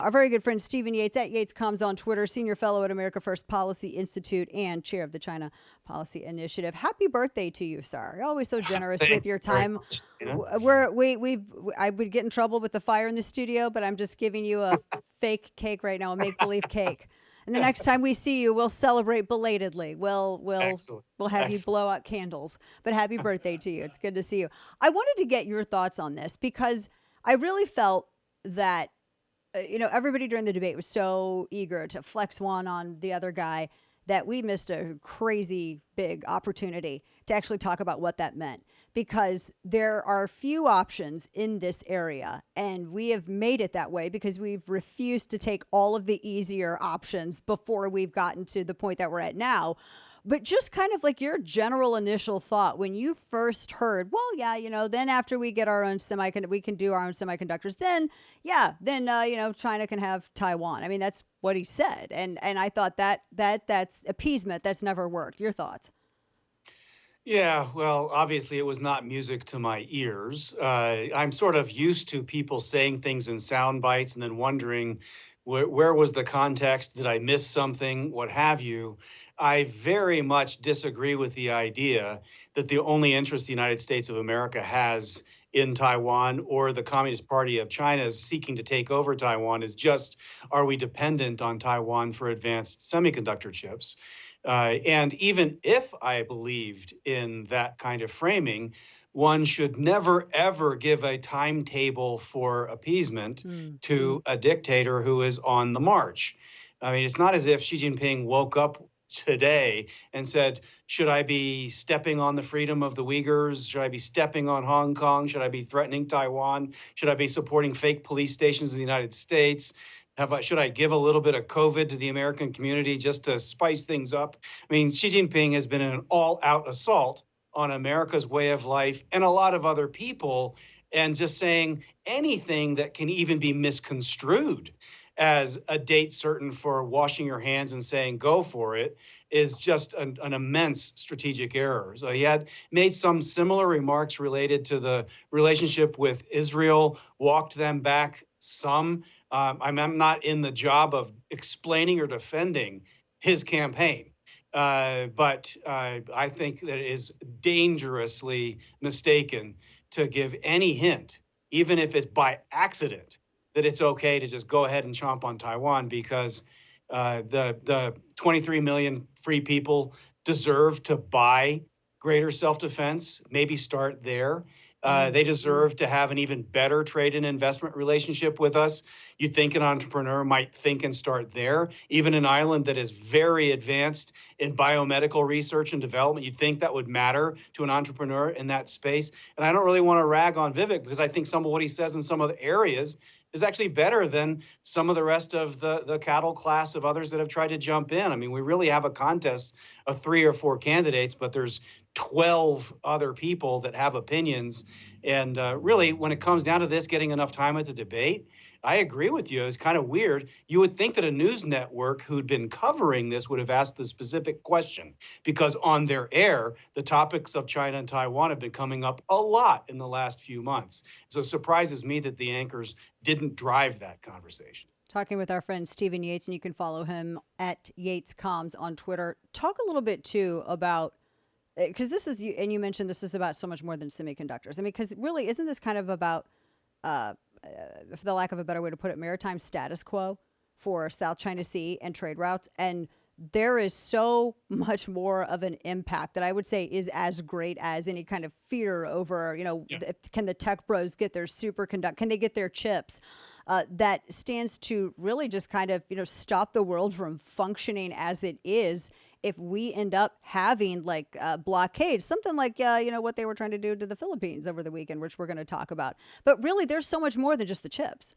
Our very good friend Stephen Yates at Yates Comes on Twitter, senior fellow at America First Policy Institute and chair of the China Policy Initiative. Happy birthday to you, sir. You're always so generous Thank with your you very time. much, Tina. I would get in trouble with the fire in the studio, but I'm just giving you a fake cake right now, a make believe cake. And the next time we see you, we'll celebrate belatedly. Excellent. We'll have you Excellent. blow out candles. But happy birthday to you. It's good to see you. I wanted to get your thoughts on this because I really felt that everybody during the debate was so eager to flex one on the other guy that we missed a crazy big opportunity to actually talk about what that meant. Because there are few options in this area, and we have made it that way because we've refused to take all of the easier options before we've gotten to the point that we're at now. But just kind of like your general initial thought when you first heard, well, yeah, then after we get our own we can do our own semiconductors. Then China can have Taiwan. I mean, that's what he said, and I thought that's appeasement. That's never worked. Your thoughts? Yeah, well, obviously it was not music to my ears. I'm sort of used to people saying things in sound bites and then wondering where was the context? Did I miss something? What have you? I very much disagree with the idea that the only interest the United States of America has in Taiwan or the Communist Party of China is seeking to take over Taiwan is just, are we dependent on Taiwan for advanced semiconductor chips? And even if I believed in that kind of framing, one should never, ever give a timetable for appeasement to a dictator who is on the march. I mean, it's not as if Xi Jinping woke up today and said, should I be stepping on the freedom of the Uyghurs? Should I be stepping on Hong Kong? Should I be threatening Taiwan? Should I be supporting fake police stations in the United States? Should I give a little bit of COVID to the American community just to spice things up? I mean, Xi Jinping has been an all-out assault on America's way of life and a lot of other people, and just saying anything that can even be misconstrued as a date certain for washing your hands and saying go for it is just an immense strategic error. So he had made some similar remarks related to the relationship with Israel, walked them back some. I'm not in the job of explaining or defending his campaign. But I think that it is dangerously mistaken to give any hint, even if it's by accident, that it's okay to just go ahead and chomp on Taiwan because the 23 million free people deserve to buy greater self-defense, maybe start there. They deserve to have an even better trade and investment relationship with us. You'd think an entrepreneur might think and start there. Even an island that is very advanced in biomedical research and development, you'd think that would matter to an entrepreneur in that space. And I don't really want to rag on Vivek because I think some of what he says in some of the areas is actually better than some of the rest of the cattle class of others that have tried to jump in. I mean, we really have a contest of 3 or 4 candidates, but there's 12 other people that have opinions. And really, when it comes down to this, getting enough time at the debate, I agree with you. It's kind of weird. You would think that a news network who'd been covering this would have asked the specific question, because on their air, the topics of China and Taiwan have been coming up a lot in the last few months. So it surprises me that the anchors didn't drive that conversation. Talking with our friend Stephen Yates, and you can follow him at YatesComs on Twitter. Talk a little bit, too, about, because this is, and you mentioned this is about so much more than semiconductors. I mean, because really, isn't this kind of about, for the lack of a better way to put it, maritime status quo for South China Sea and trade routes? And there is so much more of an impact that I would say is as great as any kind of fear over, can the tech bros get their can they get their chips? That stands to really just kind of, stop the world from functioning as it is if we end up having like blockades, something like, what they were trying to do to the Philippines over the weekend, which we're going to talk about. But really, there's so much more than just the chips.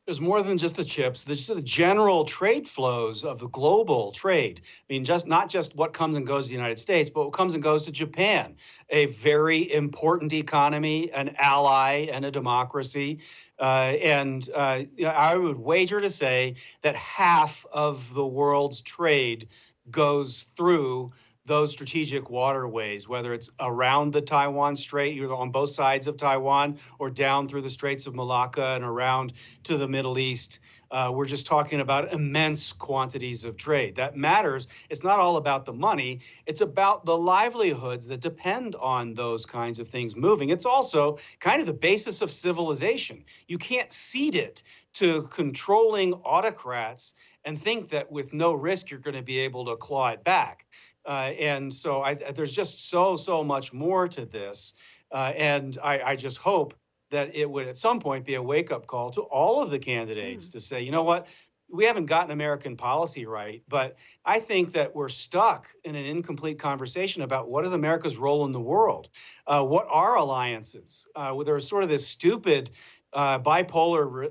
There's more than just the chips. There's the general trade flows of the global trade. I mean, not just what comes and goes to the United States, but what comes and goes to Japan, a very important economy, an ally, and a democracy. I would wager to say that half of the world's trade goes through those strategic waterways, whether it's around the Taiwan Strait, either on both sides of Taiwan or down through the Straits of Malacca and around to the Middle East. We're just talking about immense quantities of trade. That matters. It's not all about the money. It's about the livelihoods that depend on those kinds of things moving. It's also kind of the basis of civilization. You can't cede it to controlling autocrats and think that with no risk you're going to be able to claw it back. And so there's just so much more to this. And I just hope that it would at some point be a wake-up call to all of the candidates to say, you know what, we haven't gotten American policy right, but I think that we're stuck in an incomplete conversation about what is America's role in the world? What are alliances? There's sort of this stupid bipolar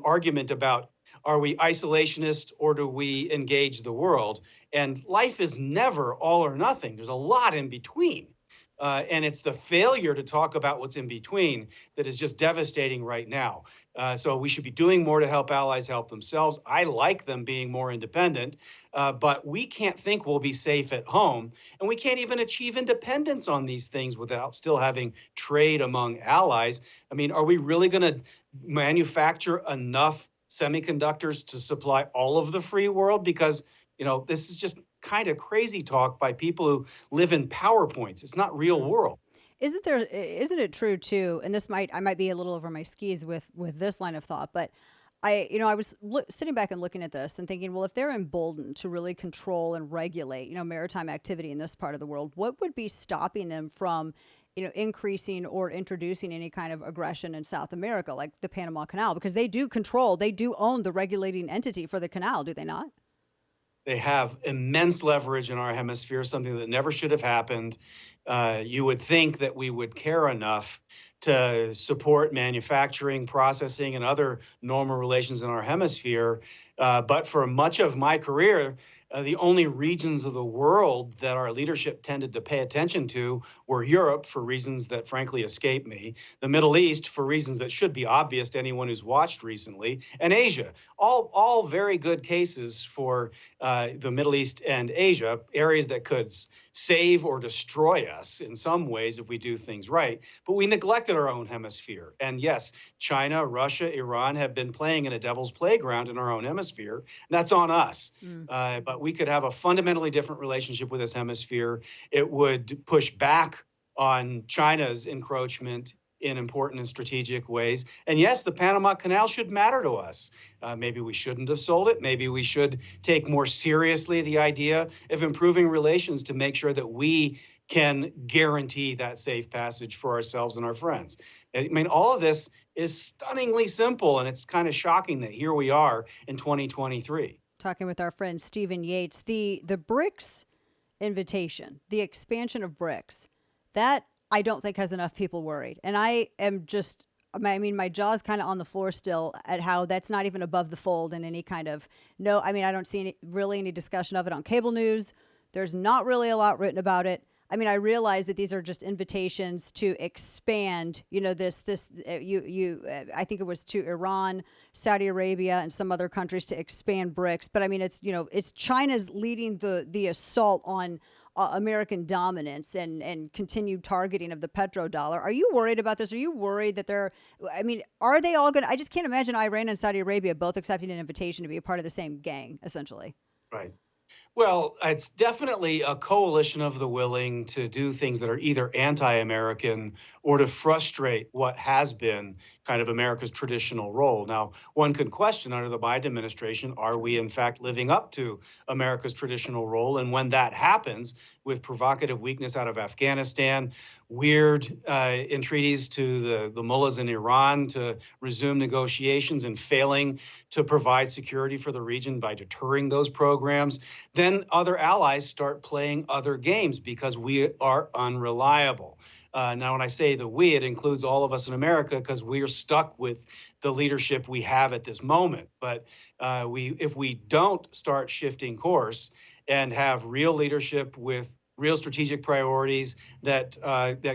argument about, are we isolationist or do we engage the world? And life is never all or nothing. There's a lot in between. And it's the failure to talk about what's in between that is just devastating right now. So we should be doing more to help allies help themselves. I like them being more independent, but we can't think we'll be safe at home. And we can't even achieve independence on these things without still having trade among allies. I mean, are we really going to manufacture enough semiconductors to supply all of the free world? Because, this is just kind of crazy talk by people who live in PowerPoints. It's not real world. Isn't it true too? And I might be a little over my skis with this line of thought, but I was sitting back and looking at this and thinking, well, if they're emboldened to really control and regulate, maritime activity in this part of the world, what would be stopping them from, increasing or introducing any kind of aggression in South America, like the Panama Canal? Because they do own the regulating entity for the canal, do they not? They have immense leverage in our hemisphere, something that never should have happened. You would think that we would care enough to support manufacturing, processing, and other normal relations in our hemisphere. But for much of my career, the only regions of the world that our leadership tended to pay attention to were Europe, for reasons that frankly escape me, the Middle East, for reasons that should be obvious to anyone who's watched recently, and Asia. All very good cases for the Middle East and Asia, areas that could save or destroy us in some ways if we do things right. But we neglected our own hemisphere. And yes, China, Russia, Iran have been playing in a devil's playground in our own hemisphere. And that's on us. But we could have a fundamentally different relationship with this hemisphere. It would push back on China's encroachment in important and strategic ways. And yes, the Panama Canal should matter to us. Maybe we shouldn't have sold it. Maybe we should take more seriously the idea of improving relations to make sure that we can guarantee that safe passage for ourselves and our friends. I mean, all of this is stunningly simple, and it's kind of shocking that here we are in 2023. Talking with our friend Stephen Yates, the BRICS invitation, the expansion of BRICS, that I don't think has enough people worried. And I am just, my jaw's kind of on the floor still at how that's not even above the fold in any kind of, I don't see any discussion of it on cable news. There's not really a lot written about it. I realize that these are just invitations to expand, I think it was to Iran, Saudi Arabia, and some other countries to expand BRICS. But it's China's leading the assault on American dominance and continued targeting of the petrodollar. Are you worried about this? Are you worried that are they all going to, I just can't imagine Iran and Saudi Arabia both accepting an invitation to be a part of the same gang, essentially. Right. Well, it's definitely a coalition of the willing to do things that are either anti-American or to frustrate what has been kind of America's traditional role. Now, one could question under the Biden administration, are we in fact living up to America's traditional role? And when that happens, with provocative weakness out of Afghanistan, weird entreaties to the mullahs in Iran to resume negotiations and failing to provide security for the region by deterring those programs, then other allies start playing other games because we are unreliable. Now, when I say the we, it includes all of us in America because we are stuck with the leadership we have at this moment. But if we don't start shifting course and have real leadership with real strategic priorities that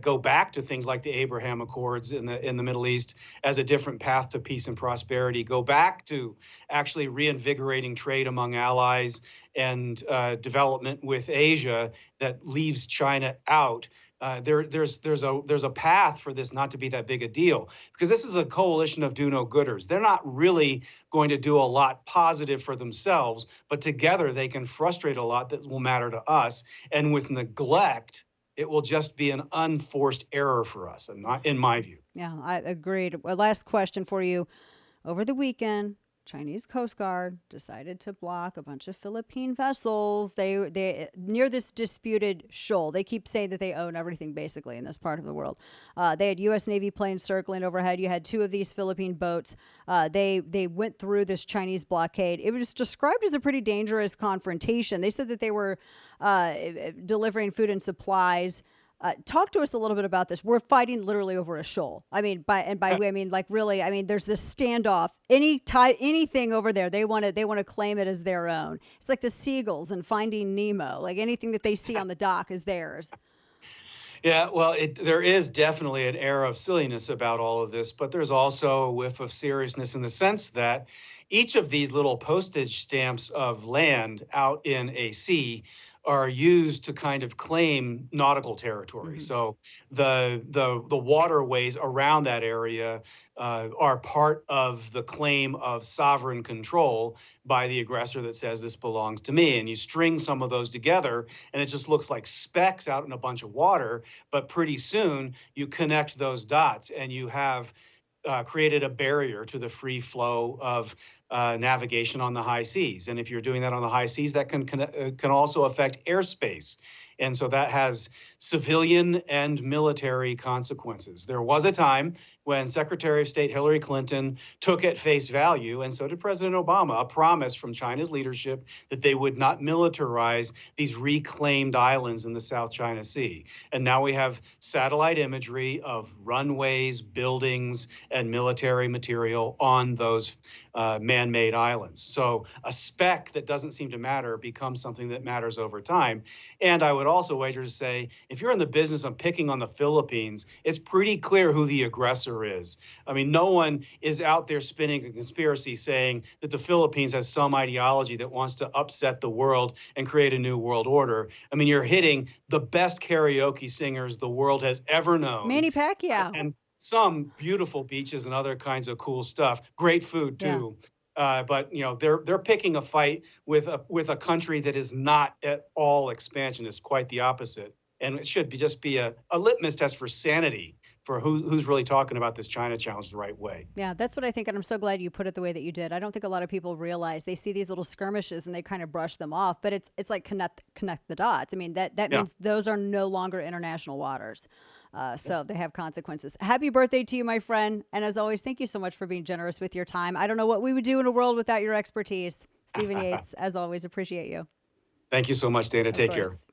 go back to things like the Abraham Accords in the Middle East as a different path to peace and prosperity, go back to actually reinvigorating trade among allies and development with Asia that leaves China out. There's a path for this not to be that big a deal, because this is a coalition of do-no-gooders. They're not really going to do a lot positive for themselves, but together they can frustrate a lot that will matter to us. And with neglect, it will just be an unforced error for us, in my view. Yeah, I agreed. Well, last question for you. Over the weekend, Chinese Coast Guard decided to block a bunch of Philippine vessels. They near this disputed shoal. They keep saying that they own everything basically in this part of the world. They had U.S. Navy planes circling overhead. You had two of these Philippine boats. They went through this Chinese blockade. It was described as a pretty dangerous confrontation. They said that they were delivering food and supplies. Talk to us a little bit about this. We're fighting literally over a shoal. I mean, by we, I mean, like, really. I mean, there's this standoff. Anything over there, they want to claim it as their own. It's like the seagulls in Finding Nemo. Like, anything that they see on the dock is theirs. Yeah, well, there is definitely an air of silliness about all of this, but there's also a whiff of seriousness in the sense that each of these little postage stamps of land out in a sea are used to kind of claim nautical territory. Mm-hmm. So the waterways around that area are part of the claim of sovereign control by the aggressor that says this belongs to me. And you string some of those together, and it just looks like specks out in a bunch of water. But pretty soon you connect those dots, and you have created a barrier to the free flow of navigation on the high seas. And if you're doing that on the high seas, that can also affect airspace. And so that has civilian and military consequences. There was a time when Secretary of State Hillary Clinton took at face value, and so did President Obama, a promise from China's leadership that they would not militarize these reclaimed islands in the South China Sea. And now we have satellite imagery of runways, buildings, and military material on those man-made islands. So a speck that doesn't seem to matter becomes something that matters over time. And I would also wager to say, if you're in the business of picking on the Philippines, it's pretty clear who the aggressor is. I mean, no one is out there spinning a conspiracy saying that the Philippines has some ideology that wants to upset the world and create a new world order. I mean, you're hitting the best karaoke singers the world has ever known. Manny Pacquiao. And some beautiful beaches and other kinds of cool stuff. Great food too. Yeah. But they're picking a fight with a country that is not at all expansionist, quite the opposite. And it should just be a litmus test for sanity for who's really talking about this China challenge the right way. Yeah, that's what I think, and I'm so glad you put it the way that you did. I don't think a lot of people realize they see these little skirmishes and they kind of brush them off, but it's like connect the dots. I mean, that means those are no longer international waters. So they have consequences. Happy birthday to you, my friend. And as always, thank you so much for being generous with your time. I don't know what we would do in a world without your expertise. Stephen Yates, as always, appreciate you. Thank you so much, Dana. Take care.